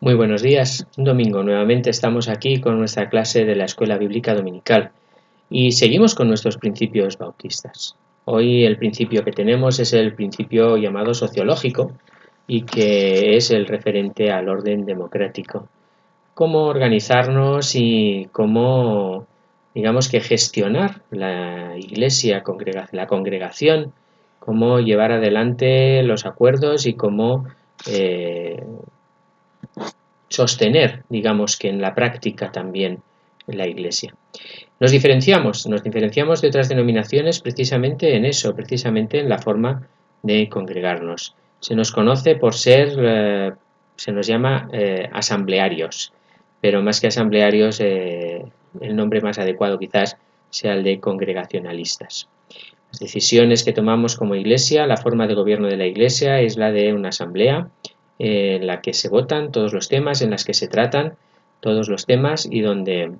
Muy buenos días. Un domingo nuevamente estamos aquí con nuestra clase de la Escuela Bíblica Dominical y seguimos con nuestros principios bautistas. Hoy el principio que tenemos es el principio llamado sociológico y que es el referente al orden democrático. Cómo organizarnos y cómo, digamos que gestionar la iglesia, la congregación, cómo llevar adelante los acuerdos y cómo sostener, digamos que en la práctica también la Iglesia. Nos diferenciamos de otras denominaciones precisamente en eso, precisamente en la forma de congregarnos. Se nos conoce por ser, se nos llama asamblearios, pero más que asamblearios, el nombre más adecuado quizás sea el de congregacionalistas. Las decisiones que tomamos como Iglesia, la forma de gobierno de la Iglesia es la de una asamblea en la que se votan todos los temas, en las que se tratan todos los temas y donde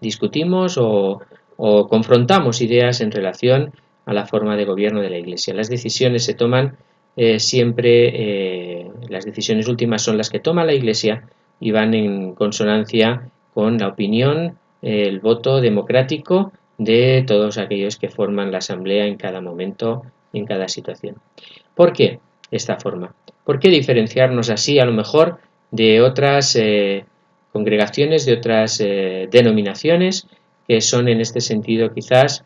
discutimos o confrontamos ideas en relación a la forma de gobierno de la Iglesia. Las decisiones se toman siempre, las decisiones últimas son las que toma la Iglesia y van en consonancia con la opinión, el voto democrático de todos aquellos que forman la asamblea en cada momento y en cada situación. ¿Por qué esta forma? ¿Por qué diferenciarnos así a lo mejor de otras congregaciones, de otras denominaciones que son en este sentido quizás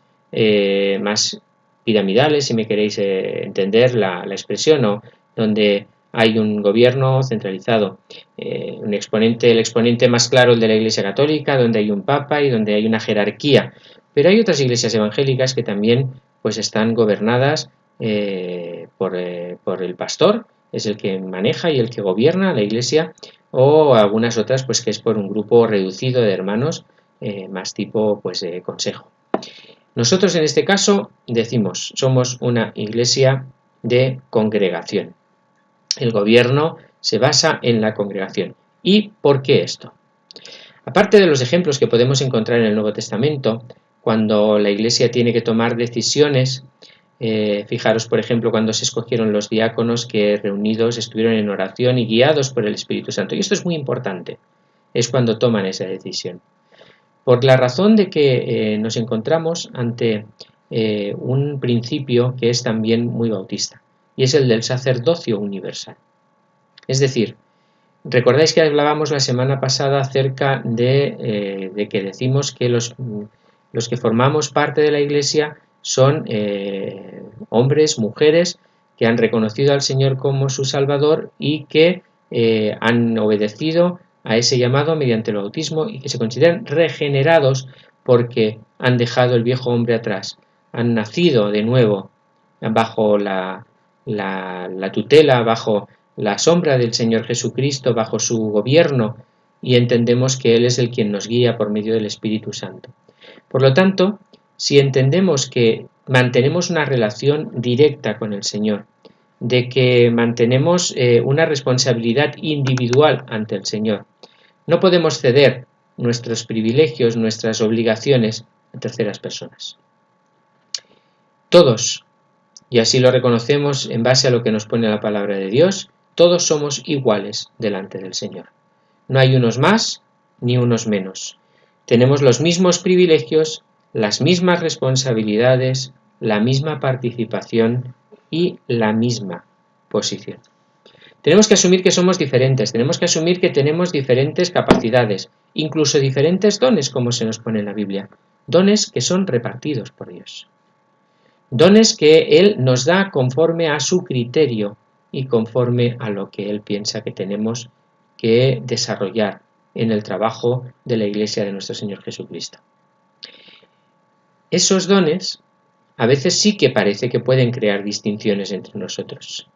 más piramidales, si me queréis entender la expresión, o donde hay un gobierno centralizado, el exponente más claro el de la Iglesia Católica, donde hay un papa y donde hay una jerarquía. Pero hay otras iglesias evangélicas que también pues están gobernadas por el pastor, es el que maneja y el que gobierna la iglesia, o algunas otras pues que es por un grupo reducido de hermanos, más tipo pues consejo. Nosotros en este caso decimos, somos una iglesia de congregación. El gobierno se basa en la congregación. ¿Y por qué esto? Aparte de los ejemplos que podemos encontrar en el Nuevo Testamento, cuando la iglesia tiene que tomar decisiones, fijaros por ejemplo cuando se escogieron los diáconos que reunidos estuvieron en oración y guiados por el Espíritu Santo. Y esto es muy importante, es cuando toman esa decisión. Por la razón de que nos encontramos ante un principio que es también muy bautista, y es el del sacerdocio universal. Es decir, recordáis que hablábamos la semana pasada acerca de que decimos que los que formamos parte de la Iglesia son hombres, mujeres, que han reconocido al Señor como su Salvador y que han obedecido a ese llamado mediante el bautismo y que se consideran regenerados porque han dejado el viejo hombre atrás, han nacido de nuevo bajo la tutela, bajo la sombra del Señor Jesucristo, bajo su gobierno, y entendemos que Él es el quien nos guía por medio del Espíritu Santo. Por lo tanto, si entendemos que mantenemos una relación directa con el Señor, de que mantenemos una responsabilidad individual ante el Señor, no podemos ceder nuestros privilegios, nuestras obligaciones a terceras personas. Todos, y así lo reconocemos en base a lo que nos pone la palabra de Dios, todos somos iguales delante del Señor. No hay unos más ni unos menos. Tenemos los mismos privilegios, las mismas responsabilidades, la misma participación y la misma posición. Tenemos que asumir que somos diferentes, tenemos que asumir que tenemos diferentes capacidades, incluso diferentes dones, como se nos pone en la Biblia, dones que son repartidos por Dios. Dones que Él nos da conforme a su criterio y conforme a lo que Él piensa que tenemos que desarrollar en el trabajo de la Iglesia de nuestro Señor Jesucristo. Esos dones a veces sí que parece que pueden crear distinciones entre nosotros.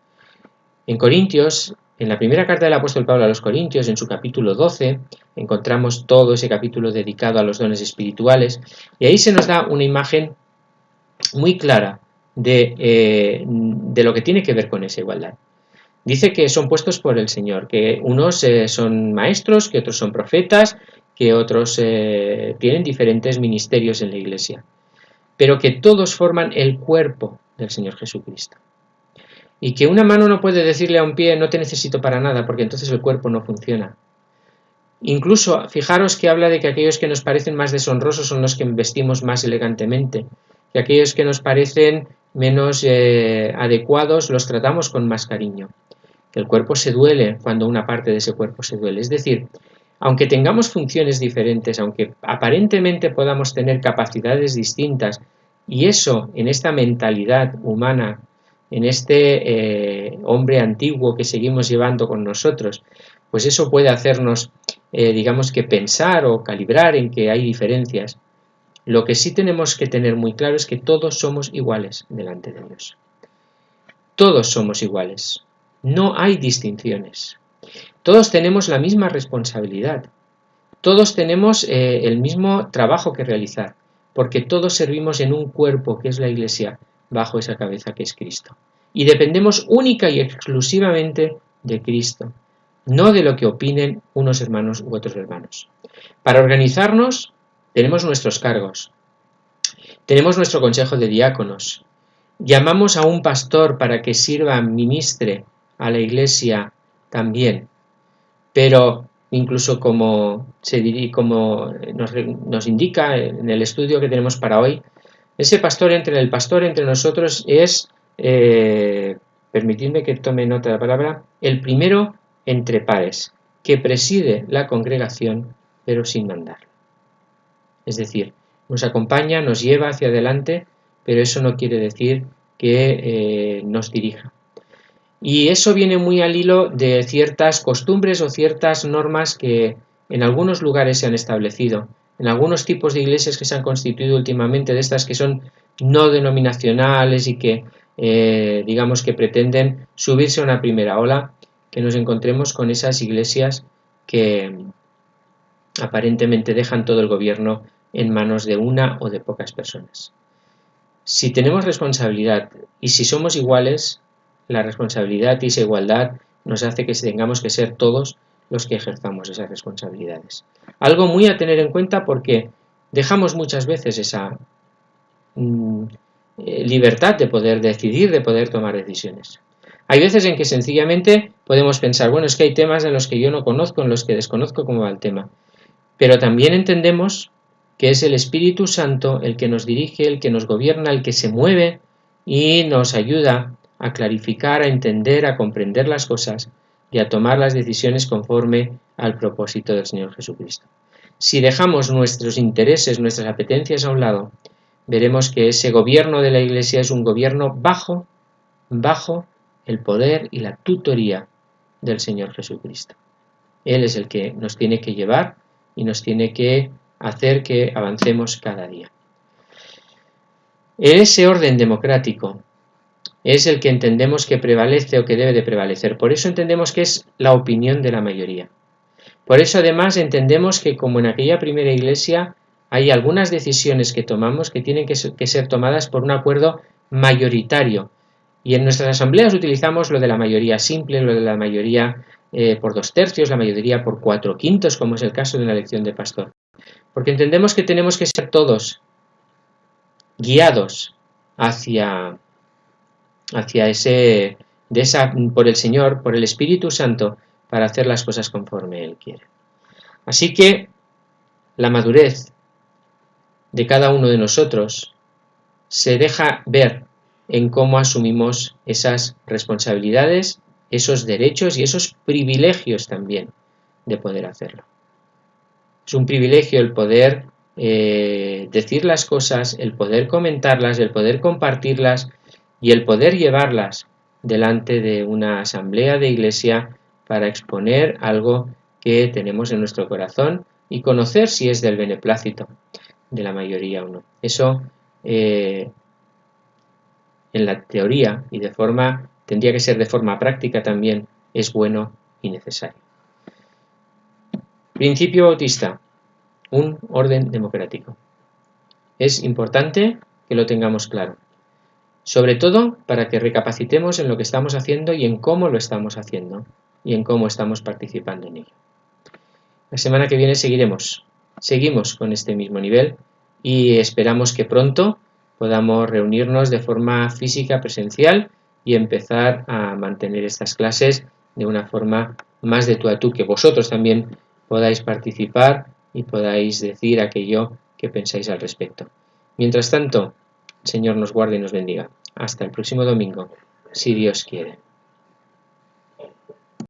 En Corintios, en la primera carta del apóstol Pablo a los Corintios, en su capítulo 12, encontramos todo ese capítulo dedicado a los dones espirituales y ahí se nos da una imagen muy clara de lo que tiene que ver con esa igualdad. Dice que son puestos por el Señor, que unos son maestros, que otros son profetas, que otros tienen diferentes ministerios en la Iglesia, pero que todos forman el cuerpo del Señor Jesucristo. y que una mano no puede decirle a un pie no te necesito para nada, porque entonces el cuerpo no funciona. Incluso fijaros que habla de que aquellos que nos parecen más deshonrosos son los que vestimos más elegantemente, que aquellos que nos parecen menos adecuados los tratamos con más cariño, que el cuerpo se duele cuando una parte de ese cuerpo se duele. Es decir, aunque tengamos funciones diferentes, aunque aparentemente podamos tener capacidades distintas, y eso en esta mentalidad humana, en este hombre antiguo que seguimos llevando con nosotros, pues eso puede hacernos, digamos que pensar o calibrar en que hay diferencias. Lo que sí tenemos que tener muy claro es que todos somos iguales delante de Dios. Todos somos iguales. No hay distinciones. Todos tenemos la misma responsabilidad. Todos tenemos el mismo trabajo que realizar, porque todos servimos en un cuerpo que es la Iglesia, bajo esa cabeza que es Cristo. Y dependemos única y exclusivamente de Cristo, no de lo que opinen unos hermanos u otros hermanos. Para organizarnos tenemos nuestros cargos, tenemos nuestro consejo de diáconos, llamamos a un pastor para que sirva, ministre a la Iglesia también, pero incluso como nos indica en el estudio que tenemos para hoy, ese pastor entre nosotros es, permitidme que tome nota de la palabra, el primero entre pares, que preside la congregación pero sin mandar. Es decir, nos acompaña, nos lleva hacia adelante, pero eso no quiere decir que nos dirija. Y eso viene muy al hilo de ciertas costumbres o ciertas normas que en algunos lugares se han establecido, en algunos tipos de iglesias que se han constituido últimamente, de estas que son no denominacionales y que digamos que pretenden subirse a una primera ola, que nos encontremos con esas iglesias que aparentemente dejan todo el gobierno en manos de una o de pocas personas. Si tenemos responsabilidad y si somos iguales, la responsabilidad y esa igualdad nos hace que tengamos que ser todos los que ejerzamos esas responsabilidades. Algo muy a tener en cuenta porque dejamos muchas veces esa libertad de poder decidir, de poder tomar decisiones. Hay veces en que sencillamente podemos pensar, bueno, es que hay temas en los que yo no conozco, en los que desconozco cómo va el tema. Pero también entendemos que es el Espíritu Santo el que nos dirige, el que nos gobierna, el que se mueve y nos ayuda a clarificar, a entender, a comprender las cosas y a tomar las decisiones conforme al propósito del Señor Jesucristo. Si dejamos nuestros intereses, nuestras apetencias a un lado, veremos que ese gobierno de la Iglesia es un gobierno bajo el poder y la tutoría del Señor Jesucristo. Él es el que nos tiene que llevar y nos tiene que hacer que avancemos cada día. Ese orden democrático es el que entendemos que prevalece o que debe de prevalecer. Por eso entendemos que es la opinión de la mayoría. Por eso además entendemos que como en aquella primera iglesia hay algunas decisiones que tomamos que tienen que ser tomadas por un acuerdo mayoritario. Y en nuestras asambleas utilizamos lo de la mayoría simple, lo de la mayoría por 2/3, la mayoría por 4/5, como es el caso de una elección de pastor. Porque entendemos que tenemos que ser todos guiados hacia por el Señor, por el Espíritu Santo, para hacer las cosas conforme Él quiere. Así que la madurez de cada uno de nosotros se deja ver en cómo asumimos esas responsabilidades, esos derechos y esos privilegios también de poder hacerlo. Es un privilegio el poder decir las cosas, el poder comentarlas, el poder compartirlas y el poder llevarlas delante de una asamblea de iglesia para exponer algo que tenemos en nuestro corazón y conocer si es del beneplácito de la mayoría o no. Eso en la teoría y tendría que ser de forma práctica también, es bueno y necesario. Principio bautista, un orden democrático. Es importante que lo tengamos claro, sobre todo para que recapacitemos en lo que estamos haciendo y en cómo lo estamos haciendo y en cómo estamos participando en ello. La semana que viene seguimos con este mismo nivel y esperamos que pronto podamos reunirnos de forma física, presencial y empezar a mantener estas clases de una forma más de tú a tú, que vosotros también podáis participar y podáis decir aquello que pensáis al respecto. Mientras tanto, el Señor nos guarde y nos bendiga. Hasta el próximo domingo, si Dios quiere.